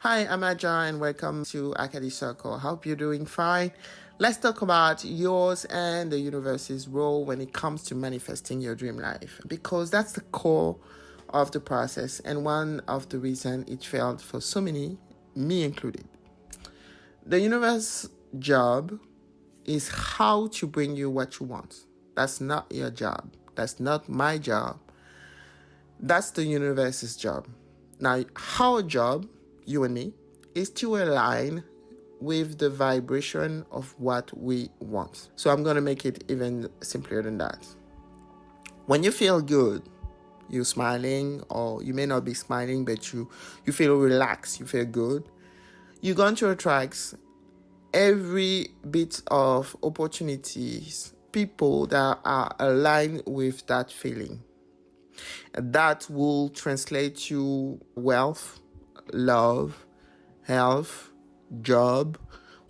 Hi, I'm Aja and welcome to Ahkadi Circle. Hope you're doing fine. Let's talk about yours and the universe's role when it comes to manifesting your dream life, because that's the core of the process and one of the reasons it failed for so many, me included. The universe's job is how to bring you what you want. That's not your job. That's not my job. That's the universe's job. Now, our job, you and me, is to align with the vibration of what we want. So I'm going to make it even simpler than that. When you feel good, you're smiling, or you may not be smiling, but you feel relaxed, you feel good, you're going to attract every bit of opportunities, people that are aligned with that feeling. That will translate to wealth, love, health, job,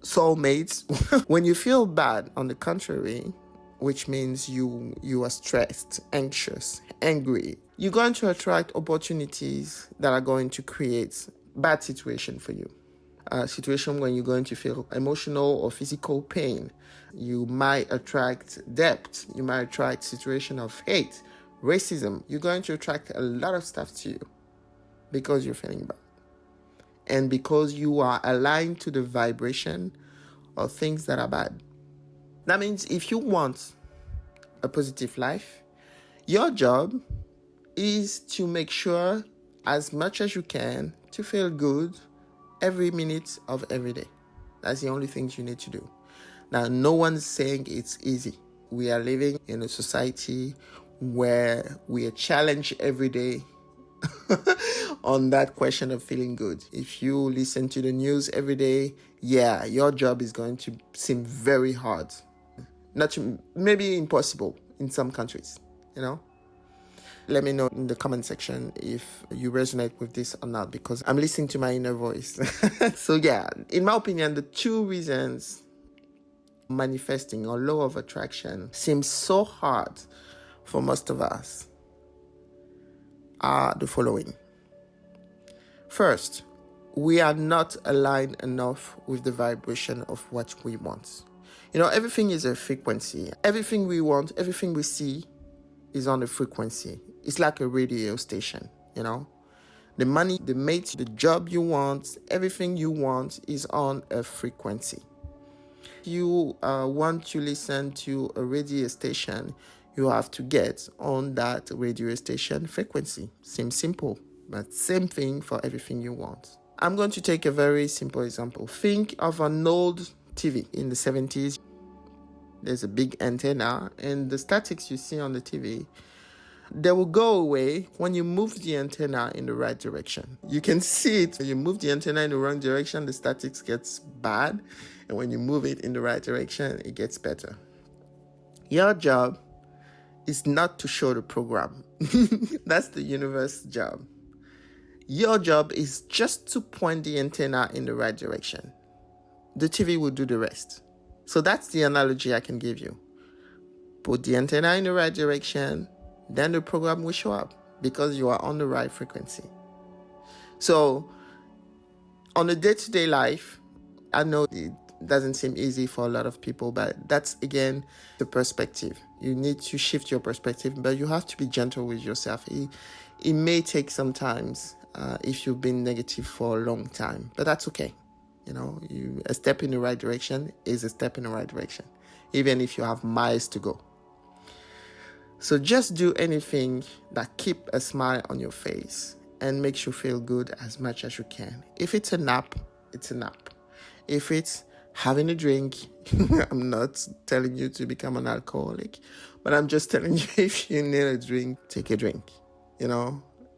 soulmates. When you feel bad, on the contrary, which means you are stressed, anxious, angry, you're going to attract opportunities that are going to create bad situation for you. A situation when you're going to feel emotional or physical pain. You might attract debt. You might attract situation of hate, racism. You're going to attract a lot of stuff to you because you're feeling bad. And because you are aligned to the vibration of things that are bad. That means if you want a positive life, your job is to make sure as much as you can to feel good every minute of every day. That's the only thing you need to do. Now, no one's saying it's easy. We are living in a society where we are challenged every day on that question of feeling good. If you listen to the news every day, your job is going to seem very hard. Maybe impossible in some countries, Let me know in the comment section if you resonate with this or not, because I'm listening to my inner voice. So in my opinion, the two reasons manifesting or law of attraction seems so hard for most of us are the following. First, we are not aligned enough with the vibration of what we want. Everything is a frequency. Everything we want, everything we see is on a frequency. It's like a radio station, The money, the mate, the job you want, everything you want is on a frequency. You want to listen to a radio station, you have to get on that radio station frequency. Seems simple, but same thing for everything you want. I'm going to take a very simple example. Think of an old TV in the 70s. There's a big antenna, and the statics you see on the TV, they will go away when you move the antenna in the right direction. You can see it. When you move the antenna in the wrong direction, the statics gets bad. And when you move it in the right direction, it gets better. Your job is not to show the program. That's the universe's job. Your job is just to point the antenna in the right direction. The TV will do the rest. So that's the analogy I can give you. Put the antenna in the right direction, then the program will show up because you are on the right frequency. So on a day-to-day life, I know it doesn't seem easy for a lot of people, but that's, again, the perspective. You need to shift your perspective, but you have to be gentle with yourself. It may take some time if you've been negative for a long time, but that's okay. A step in the right direction is a step in the right direction, even if you have miles to go. So just do anything that keep a smile on your face and makes you feel good as much as you can. If it's a nap, it's a nap. If it's having a drink, I'm not telling you to become an alcoholic, but I'm just telling you, if you need a drink, take a drink.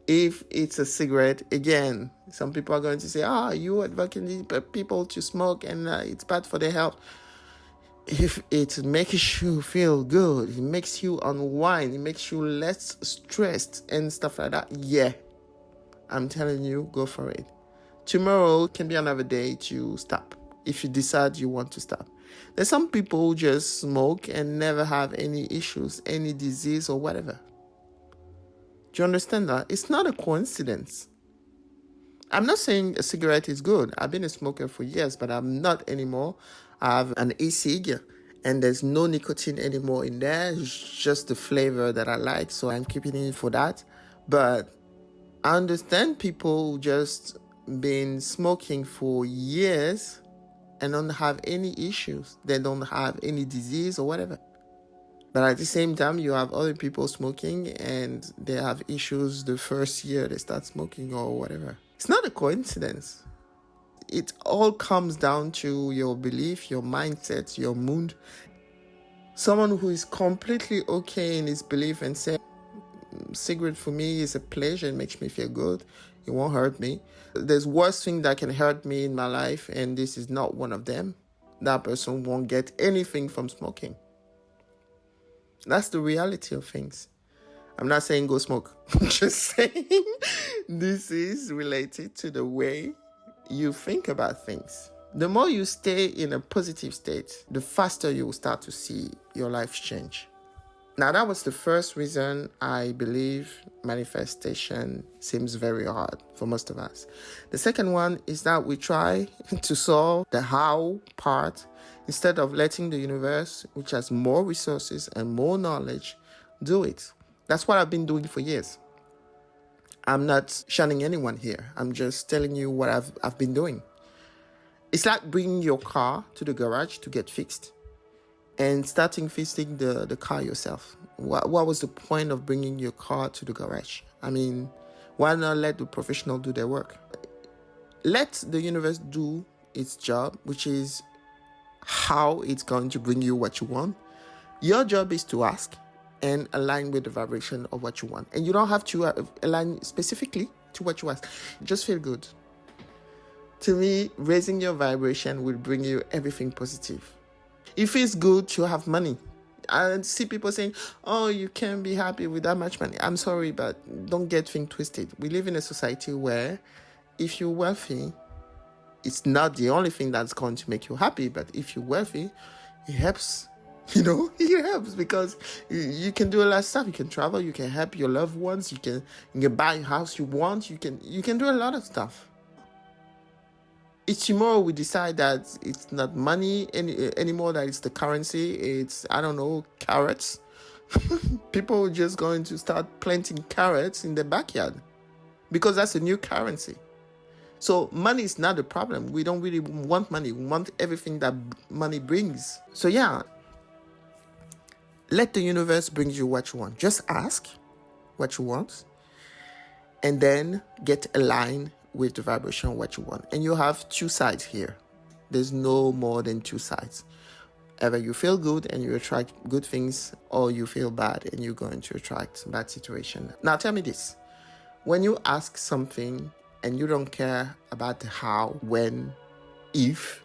If it's a cigarette, again, some people are going to say, you advocate people to smoke and it's bad for their health. If it makes you feel good, it makes you unwind, it makes you less stressed and stuff like that, I'm telling you, go for it. Tomorrow can be another day to stop, if you decide you want to stop. There's some people who just smoke and never have any issues, any disease or whatever. Do you understand that? It's not a coincidence. I'm not saying a cigarette is good. I've been a smoker for years, but I'm not anymore. I have an e-cig, and there's no nicotine anymore in there. It's just the flavor that I like, so I'm keeping it for that. But I understand people just been smoking for years and don't have any issues. They don't have any disease or whatever. But at the same time, you have other people smoking and they have issues the first year they start smoking or whatever. It's not a coincidence. It all comes down to your belief, your mindset, your mood. Someone who is completely okay in his belief and say, cigarette for me is a pleasure, it makes me feel good, it won't hurt me. There's worse thing that can hurt me in my life, and this is not one of them. That person won't get anything from smoking. That's the reality of things. I'm not saying go smoke. I'm just saying this is related to the way you think about things. The more you stay in a positive state, the faster you will start to see your life change. Now, that was the first reason I believe manifestation seems very hard for most of us. The second one is that we try to solve the how part instead of letting the universe, which has more resources and more knowledge, do it. That's what I've been doing for years. I'm not shunning anyone here. I'm just telling you what I've been doing. It's like bringing your car to the garage to get fixed and starting fixing the car yourself. What was the point of bringing your car to the garage? I mean, why not let the professional do their work? Let the universe do its job, which is how it's going to bring you what you want. Your job is to ask and align with the vibration of what you want. And you don't have to align specifically to what you ask. Just feel good. To me, raising your vibration will bring you everything positive. It feels good to have money. I see people saying, oh, you can't be happy with that much money. I'm sorry, but don't get things twisted. We live in a society where if you're wealthy, it's not the only thing that's going to make you happy. But if you're wealthy, it helps. It helps because you can do a lot of stuff. You can travel. You can help your loved ones. You can buy a house you want. You can do a lot of stuff. If tomorrow we decide that it's not money anymore, that it's the currency, it's, I don't know, carrots. People are just going to start planting carrots in their backyard because that's a new currency. So money is not the problem. We don't really want money. We want everything that money brings. So yeah, let the universe bring you what you want. Just ask what you want and then get aligned with the vibration of what you want. And you have two sides here. There's no more than two sides. Either you feel good and you attract good things, or you feel bad and you're going to attract bad situation. Now tell me this. When you ask something and you don't care about the how, when, if,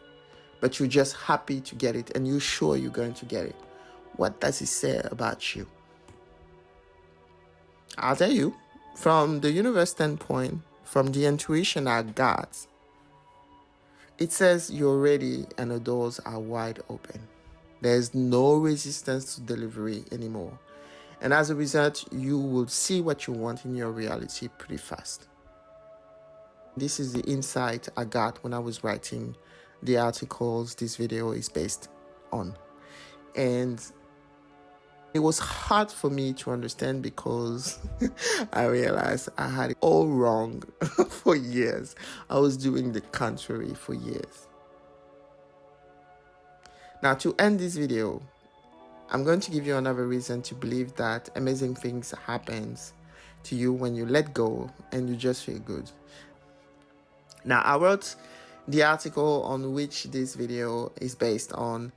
but you're just happy to get it and you're sure you're going to get it, what does it say about you? I'll tell you, from the universe standpoint, from the intuition I got, it says you're ready and the doors are wide open. There's no resistance to delivery anymore. And as a result, you will see what you want in your reality pretty fast. This is the insight I got when I was writing the articles this video is based on. And it was hard for me to understand because I realized I had it all wrong for years. I was doing the contrary for years. Now, to end this video, I'm going to give you another reason to believe that amazing things happen to you when you let go and you just feel good. Now, I wrote the article on which this video is based on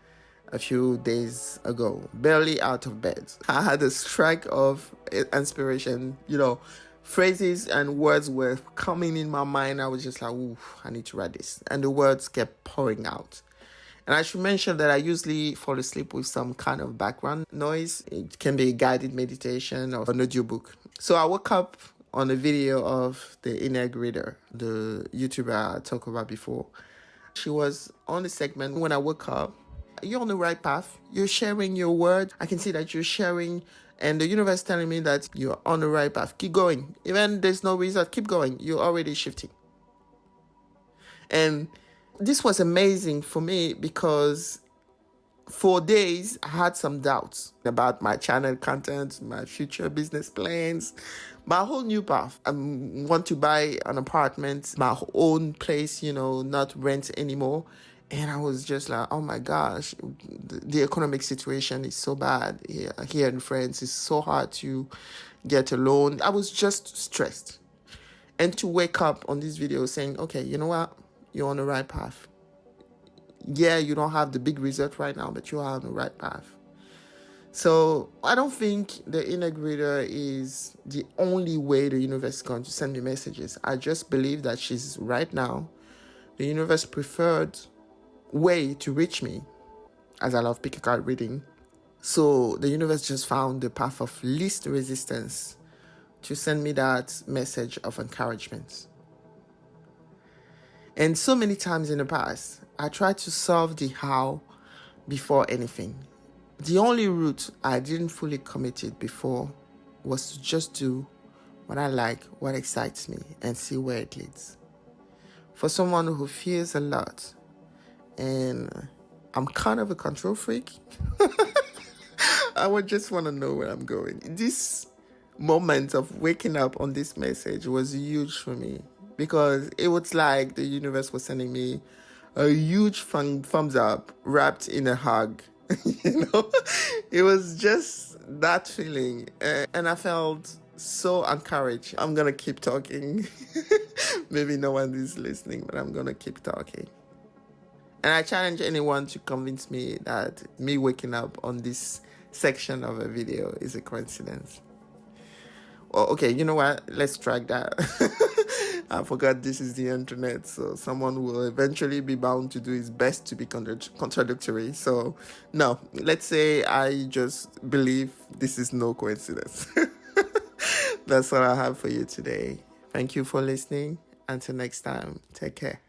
a few days ago, barely out of bed. I had a strike of inspiration, phrases and words were coming in my mind. I was just like, ooh, I need to write this. And the words kept pouring out. And I should mention that I usually fall asleep with some kind of background noise. It can be a guided meditation or an audiobook. So I woke up on a video of the Inner Reader, the YouTuber I talked about before. She was on the segment when I woke up. You're on the right path. You're sharing your word. I can see that you're sharing, and the universe telling me that you're on the right path. Keep going. Even there's no result, keep going. You're already shifting. And this was amazing for me because for days I had some doubts about my channel content, my future business plans, my whole new path. I want to buy an apartment, my own place, not rent anymore. And I was just like, oh my gosh, the economic situation is so bad here in France. It's so hard to get a loan. I was just stressed. And to wake up on this video saying, okay, you know what? You're on the right path. Yeah, you don't have the big result right now, but you are on the right path. So I don't think the inner grader is the only way the universe is going to send me messages. I just believe that she's right now the universe preferred way to reach me, as I love pick a card reading. So the universe just found the path of least resistance to send me that message of encouragement. And so many times in the past, I tried to solve the how before anything. The only route I didn't fully commit it before was to just do what I like, what excites me, and see where it leads. For someone who fears a lot, and I'm kind of a control freak, I would just want to know where I'm going. This moment of waking up on this message was huge for me because it was like the universe was sending me a huge thumbs up wrapped in a hug. It was just that feeling, and I felt so encouraged. I'm gonna keep talking. Maybe no one is listening, but I'm gonna keep talking. And I challenge anyone to convince me that me waking up on this section of a video is a coincidence. Oh, okay, you know what? Let's track that. I forgot this is the internet, so someone will eventually be bound to do his best to be contradictory. So, no, let's say I just believe this is no coincidence. That's all I have for you today. Thank you for listening. Until next time, take care.